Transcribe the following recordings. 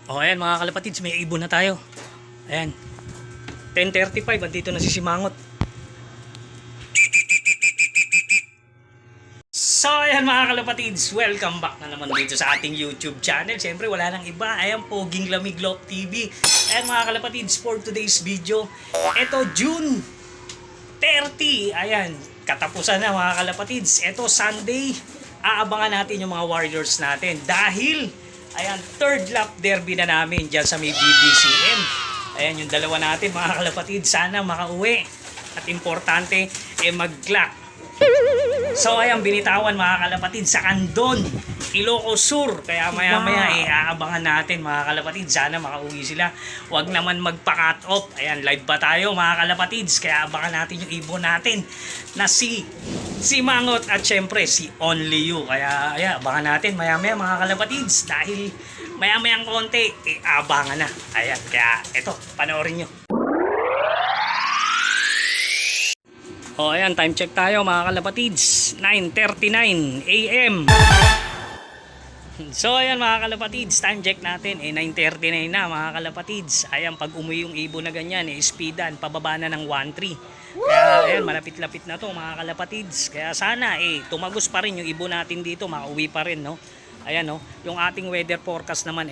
O ayan mga kalapatids, may ibon na tayo. Ayan, 10:35, andito na si Simangot. So ayan mga kalapatids, welcome back na naman dito sa ating YouTube channel. Siyempre wala nang iba, ayan Poging Lamig Love TV. Ayan mga kalapatids, for today's video, ito June 30, ayan, katapusan na mga kalapatids. Ito Sunday, aabangan natin yung mga Warriors natin dahil ayan, third lap derby na namin dyan sa may BBCM. Ayan yung dalawa natin mga kalapatids, sana makauwi. At importante, mag-clock. So ayan, binitawan mga kalapatid sa Candon, Ilocos Sur. Kaya maya maya aabangan natin mga kalapatid. Sana makauwi sila. Huwag naman magpa-cut off. Ayan, live pa tayo mga kalapatids. Kaya abangan natin yung ibon natin na si Mangot at syempre si Only You. Kaya ayan, abangan natin maya maya mga kalapatids. Dahil maya mayang konti, abangan na. Ayan, kaya eto, panoorin nyo. O ayan, time check tayo mga kalapatids, 9:39 AM. So ayan mga kalapatids, time check natin 9:39 na mga kalapatids. Ayan, pag umuwi yung ibon na ganyan, speedan, pababa na ng 1-3. Kaya ayan, malapit-lapit na to mga kalapatids. Kaya sana tumagos pa rin yung ibon natin dito, makauwi pa rin, no. Ayan, no, yung ating weather forecast naman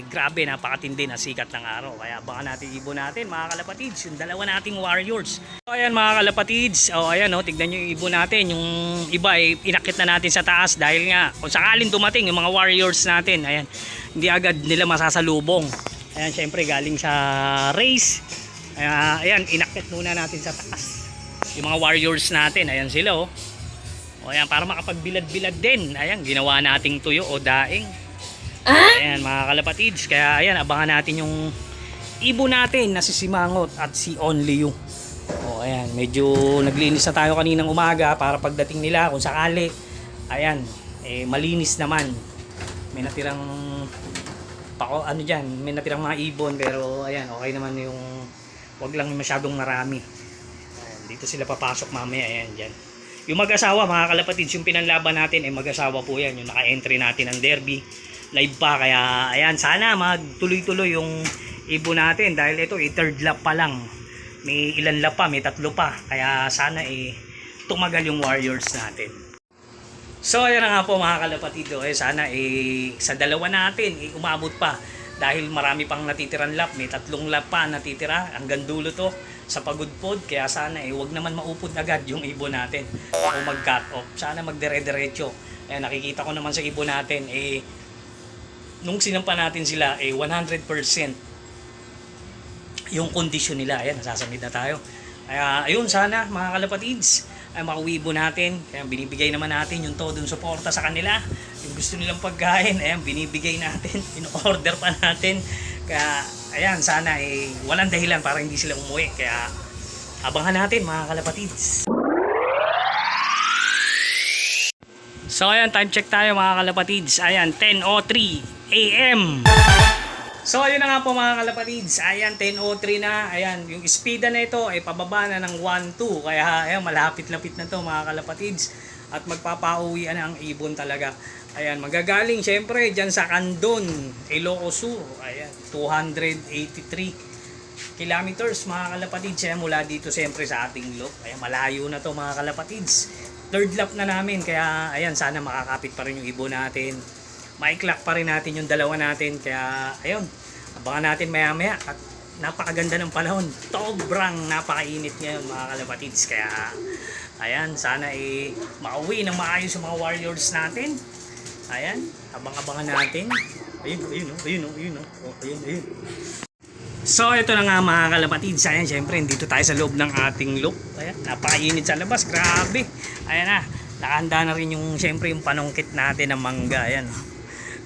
grabe, napakatindi na sikat ng araw. Kaya baka natin ibon natin mga kalapatids, yung dalawa nating Warriors. So ayan mga kalapatids, ayan, no, tignan nyo yung ibon natin. Yung iba inakit na natin sa taas dahil nga kung sakaling dumating yung mga Warriors natin, ayan, hindi agad nila masasalubong. Ayan, syempre galing sa race. Ayan, inakit muna natin sa taas yung mga Warriors natin. Ayan sila, oh. O ayan, para makapagbilad-bilad din. Ayan, ginawa nating tuyo o daing. Ayan mga kalapatids. Kaya ayan, abangan natin yung ibon natin na si Simangot at si Only You. O ayan, medyo naglinis na tayo kaninang umaga para pagdating nila kung sakali. Ayan, malinis naman. May natirang may natirang mga ibon, pero ayan, okay naman yung wag lang masyadong marami. Ayan, dito sila papasok mamaya. Ayan, dyan. Yung mag-asawa mga kalapatids, yung pinanlaban natin mag-asawa po yan, yung naka-entry natin ng derby live pa. Kaya ayan, sana magtuloy-tuloy yung ibon natin dahil ito third lap pa lang, may ilan lap pa, may 3 pa. Kaya sana tumagal yung Warriors natin. So ayan na nga po mga kalapatid, sana sa dalawa natin umabot pa dahil marami pang natitirang lap, may 3 lap pa natitira hanggang dulo to sa pagudpod. Kaya sana wag naman maupod agad yung ibon natin o mag-cut off. Sana magdire-diretso. Ayan, nakikita ko naman sa ibon natin nung sinampa natin sila 100% yung kondisyon nila. Ayan, nasasamid na tayo. Ayun, sana mga kalapatids makauwi ibon natin. Kaya binibigay naman natin yung todong suporta sa kanila. Yung gusto nilang pagkain, ayan, binibigay natin, in-order pa natin. Kaya ayan, sana walang dahilan para hindi sila umuwi. Kaya abangan natin mga kalapatids. So ayan, time check tayo mga kalapatids. Ayan, 10:03 AM. So ayun na nga po mga kalapatids. Ayan, 10:03 na. Ayan, yung speeda na ito pababa na ng 1-2. Kaya ayan, malapit-lapit na to mga kalapatids. At magpapauwian na ang ibon talaga. Ayan, magagaling syempre dyan sa Candon, Ilocos Sur. Ayan, 283 kilometers mga kalapatids. Ayan, mula dito syempre sa ating loop. Ayan, malayo na to mga kalapatids. Third lap na namin. Kaya ayan, sana makakapit pa rin yung ibon natin. Mai-clock pa rin natin yung dalawa natin. Kaya ayun, abangan natin maya maya. At napakaganda ng panahon, sobrang napakainit ngayon mga kalapatids. Kaya ayan, sana makauwi ng maayos yung mga Warriors natin. Ayan, abang-abangan natin. Ayun. So ito na nga mga kalapatids. Ayan, syempre dito tayo sa loob ng ating loop. Ayan, napakainit sa labas, grabe. Ayan na, nakahanda na rin yung syempre yung panungkit natin ng mangga. Ayan,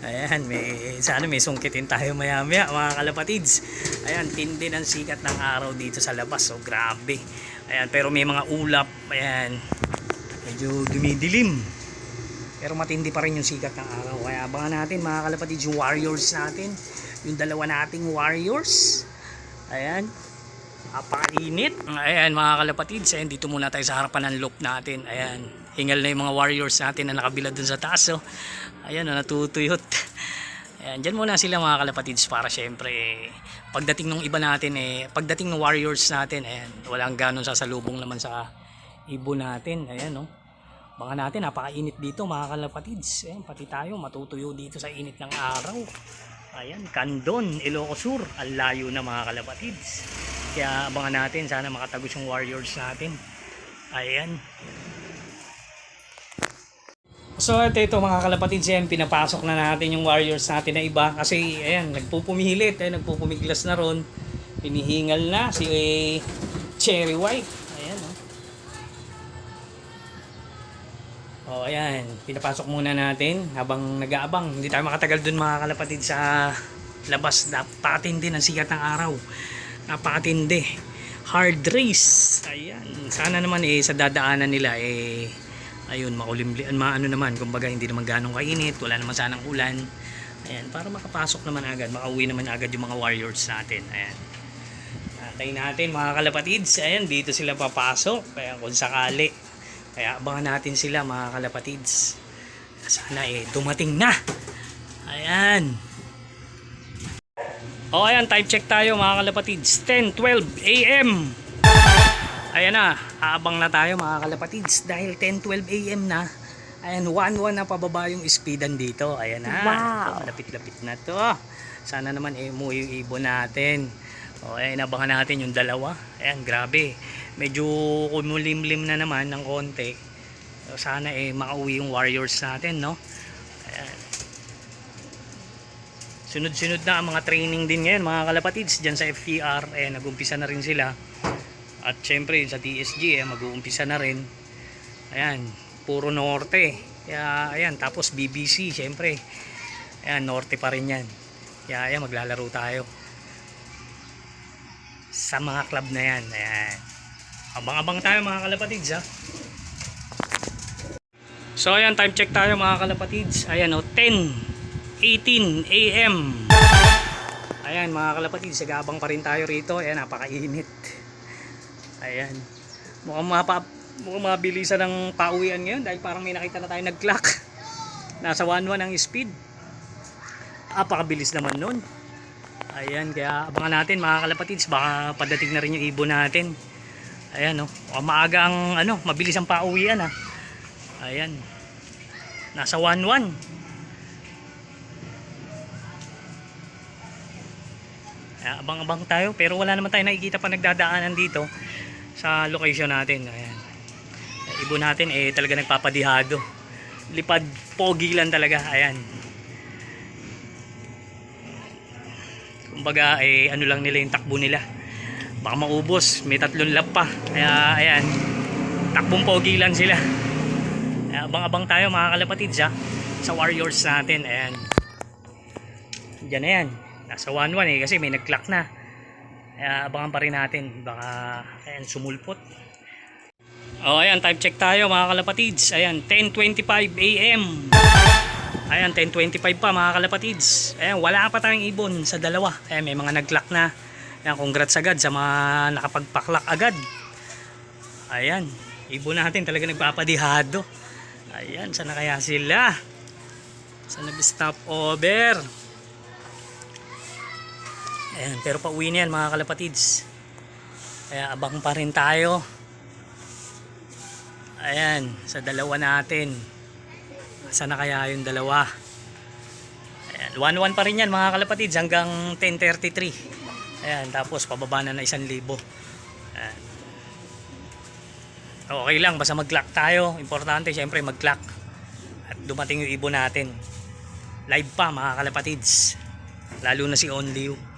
ayan, sana may sungkitin tayo maya maya mga kalapatids. Ayan, tindi ng sikat ng araw dito sa labas, so grabe. Ayan, pero may mga ulap. Ayan, medyo dumidilim, pero matindi pa rin yung sikat ng araw. Kaya abangan natin mga kalapatids yung Warriors natin, yung dalawa nating Warriors. Ayan, napakainit. Ayan mga kalapatids, ayan, dito muna tayo sa harapan ng loop natin. Ayan, hingal na yung mga Warriors natin na nakabilad dun sa taas. Ayan, natutuyot. Ayan, dyan muna sila mga kalapatids para syempre pagdating ng iba natin pagdating ng warriors natin, ayan, walang ganon sasalubong naman sa ibon natin. Ayan, no. Baka natin napakainit dito mga kalapatids. Ayan, pati tayo matutuyo dito sa init ng araw. Ayan, Candon, Ilocos Sur, ang layo na mga kalapatids. Kaya abangan natin, sana makatagos yung warriors natin. Ayan. So ito mga kalapatids, yan, pinapasok na natin yung warriors natin na iba kasi ayan, nagpupumilit, nagpupumiglas na ron, pinihingal na si Cherry White. Ayan, oh. Ayan, pinapasok muna natin habang nag-aabang. Hindi tayo makatagal dun mga kalapatids sa labas. Napakatindi ng sikat ng araw, napakatindi, hard race. Ayan, sana naman sa dadaanan nila ayun, makulimli, ano naman, kumbaga hindi naman ganong kainit, wala naman sanang ulan. Ayan, para makapasok naman agad, makauwi naman agad yung mga warriors natin. Ayan. Antayin natin mga kalapatids. Ayan, dito sila papasok. Kaya kung sakali. Kaya abangan natin sila mga kalapatids. Sana dumating na. Ayan. O ayan, time check tayo mga kalapatids. 10:12 AM. Ayan na, aabang na tayo mga kalapatids dahil 10:12 AM na. Ayan, 1-1 na pababa yung speedan dito. Ayan na, wow. Lapit-lapit na to. Sana naman umuwi yung ibon natin. O ayan, abangan natin yung dalawa. Ayan, grabe, medyo kumulimlim na naman ng konti. So, sana makauwi yung warriors natin, no? Ayan. Sunod-sunod na ang mga training din ngayon mga kalapatids dyan sa FPR. Ayan, nag-umpisa na rin sila. At syempre sa TSG mag-uumpisa na rin. Ayan, puro norte. Kaya ayan, tapos BBC syempre. Ayan, norte pa rin yan. Kaya ayan, maglalaro tayo sa mga club na yan. Ayan, abang-abang tayo mga kalapatids, ha. So ayan, time check tayo mga kalapatids. Ayan, 10:18 AM. Ayan mga kalapatids, nag-aabang pa rin tayo rito. Ayan, napakainit. Ayan, mukhang mabilisan ng pauwian ngayon dahil parang may nakita na tayo nag-clock. Nasa 1-1 ang speed. Apakabilis naman nun. Ayan, kaya abangan natin mga kalapatids, baka padating na rin yung ibon natin. Ayan, mukhang maaga ang mabilis ang pauwian, ha. Ayan, nasa 1-1. Abang-abang tayo, pero wala naman tayo nakikita pa nagdadaanan dito sa location natin. Ayan, ibon natin talaga nagpapadihado, lipad pogi lang talaga. Ayan, kumbaga ano lang nila yung takbo nila, baka maubos, may 3 lap pa. Kaya ayan, takbong pogi lang sila. Kaya abang-abang tayo mga kalapatids, ha, sa warriors natin. Ayan, dyan na yan, nasa 1-1 kasi may nag-clock na. Kaya abangan pa rin natin, baka ayan, sumulpot. Ayan, time check tayo mga kalapatids. Ayan, 10:25 AM. Ayan, 10:25 pa mga kalapatids. Ayan, wala pa tayong ibon sa dalawa. Ayan, may mga nag-clock na. Ayan, congrats agad sa mga nakapagpa-clock agad. Ayan, ibon natin talaga nagpapadihado. Ayan, sana kaya sila? Sana nag-stop over? Ayan, pero pauwi na yan mga kalapatids. Kaya abang pa rin tayo. Ayan, sa dalawa natin. Sana kaya yung dalawa? Ayan, 1-1 pa rin yan mga kalapatids hanggang 10:33. Ayan, tapos pababa na 1,000. Ayan. Okay lang, basta mag-clock tayo. Importante syempre mag-clock. At dumating yung ibon natin. Live pa mga kalapatids. Lalo na si Only.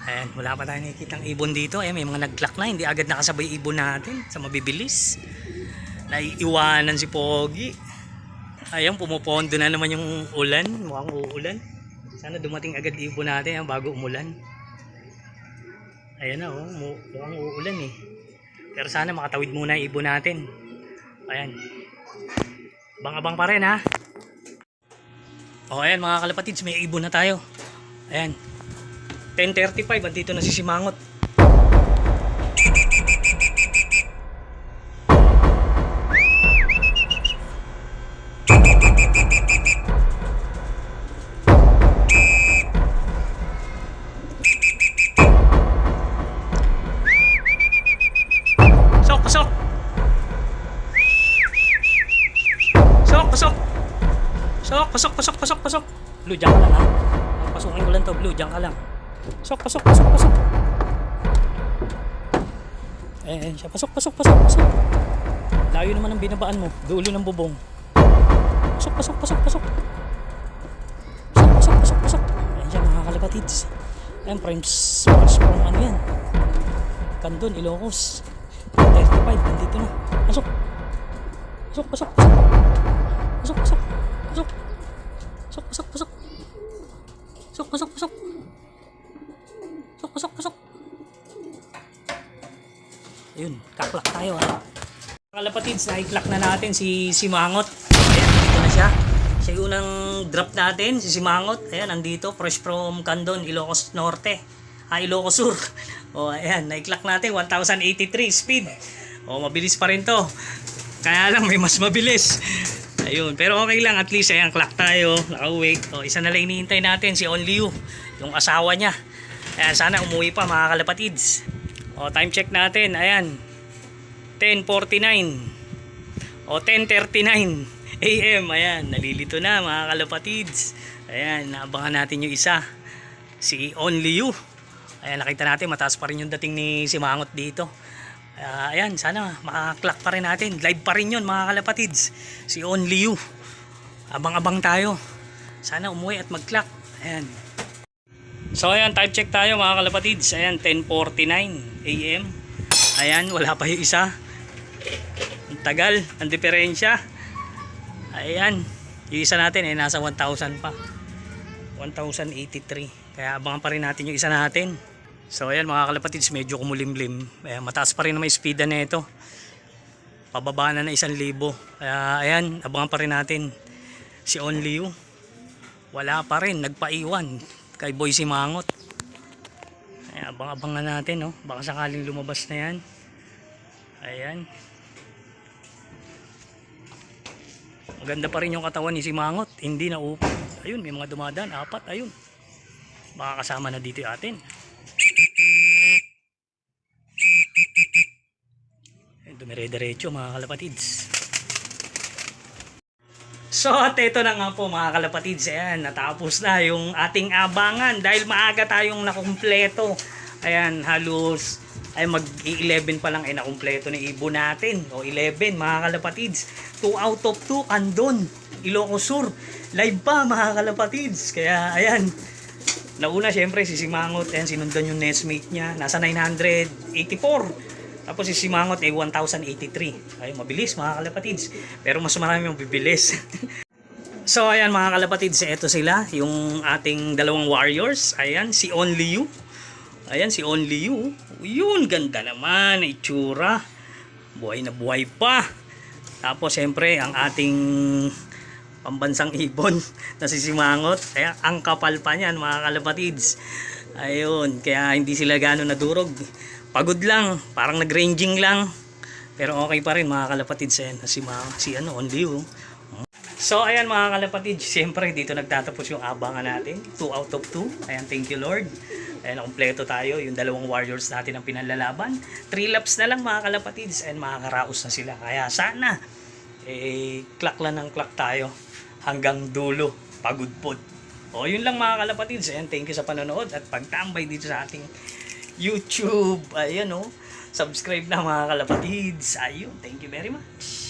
Ayan, wala pa tayong nakikitang ibon dito. Ayan, may mga nag-clock na, hindi agad nakasabay ibon natin sa mabibilis. Naiiwanan si Pogi. Ayan, pumupondo na naman yung ulan. Mukhang uulan. Sana dumating agad ibon natin bago umulan. Ayan na, mukhang uulan Pero sana makatawid muna yung ibon natin. Ayan, abang-abang pa rin, ha. Ayan mga kalapatids, may ibon na tayo. Ayan, 10:35, andito na si Simangot. Blue, dyan ka lang ha. Pasukin ko lang to, Blue, dyan ka lang. Pasok, pasok, pasok, pasok. Ayan siya, pasok, pasok, pasok, pasok. Layo naman ang binabaan mo, dulo ng bubong. Pasok, pasok, pasok, pasok. Pasok, pasok, pasok, pasok. Ayan siya mga kalapatids. Ayan, frames from ano yan. Kandon, Ilocos. 35, nandito na. Pasok. Pasok, pasok, pasok. Pasok, pasok, pasok. Pasok, pasok, pasok. Pasok, pasok, pasok. Pasok, pasok, pasok. Ayun, kaklak tayo ha. Kalapatids, na-clack na natin si Simangot. Ayan, dito na siya. Siya yung unang drop natin, si Simangot. Ayan, nandito, fresh from Candon, Ilocos Norte. Ilocos Sur. O, ayan, na-clack natin, 1083 speed. O, mabilis pa rin to. Kaya lang, may mas mabilis. Ayun, pero okay lang, at least, ayan, clock tayo, nakauwi. O, isa na lang iniintay natin, si Only You, yung asawa niya. Ayan, sana umuwi pa, mga kalapatids. O, time check natin, ayan, 10:49 o 10:39 AM. Ayan, nalilito na mga kalapatids. Ayan, naabangan natin yung isa, si Only You. Ayan, nakita natin mataas pa rin yung dating ni Simangot dito. Ayan, sana makaklak pa rin natin. Live pa rin yun mga kalapatids, si Only You. Abang-abang tayo, sana umuwi at mag-clock. Ayan. So ayan, time check tayo mga kalapatids. Ayan, 10:49 AM. Ayan, wala pa yung isa. Ang tagal, ang diferensya. Ayan, yung isa natin ay nasa 1,000 pa, 1,083. Kaya abangan pa rin natin yung isa natin. So ayan mga kalapatids, medyo kumulimlim. Ayan, mataas pa rin na may speed na ito. Pababa na 1,000. Kaya ayan, abangan pa rin natin si Only You. Wala pa rin, nagpaiwan kay Boy Simangot. Ayan, abang-abangan natin, no? Baka sakaling lumabas na yan. Ayan. Maganda pa rin yung katawan ni Simangot, hindi na upo. Ayun, may mga dumadaan, 4, ayun. Baka kasama na dito yung atin. Dumire-diretso mga kalapatids. So at ito na nga po mga kalapatids. Ayan, natapos na yung ating abangan dahil maaga tayong nakumpleto. Ayan, halos ay mag-11 pa lang ay nakumpleto na ibo natin. O 11 mga kalapatids. 2 out of 2 Candon, Ilocos Sur. Live pa mga kalapatids. Kaya ayan, nauna syempre si Simangot. Ayan, sinundan yung nestmate niya. Nasa 984. Tapos si Simangot ay 1083. Ay, mabilis mga kalapatids. Pero mas marami yung bibilis. So ayan mga kalapatids, ito sila. Yung ating dalawang warriors. Ayan, si Only You. Ayan, si Only You. Yun, ganda naman. Itsura. Buhay na buhay pa. Tapos siyempre, ang ating pambansang ibon na si Simangot. Ayan, ang kapal pa niyan mga kalapatids. Ayun, kaya hindi sila gano'n nadurog. Pagod lang, parang nag-ranging lang. Pero okay pa rin mga kalapatids. Ayan, si Only You. So ayan mga kalapatids, siyempre dito nagtatapos yung abangan natin. 2 out of 2. Ayan, thank you Lord. Ayan, kompleto tayo. Yung dalawang warriors natin ang pinanlalaban. 3 laps na lang mga kalapatids and makakaraos na sila. Kaya sana, clock lang ng clock tayo hanggang dulo. Pagudpod. O yun lang mga kalapatids. Ayan, thank you sa panonood at pagtambay dito sa ating YouTube. Ayan o, subscribe na mga kalapatids. Ayun, thank you very much.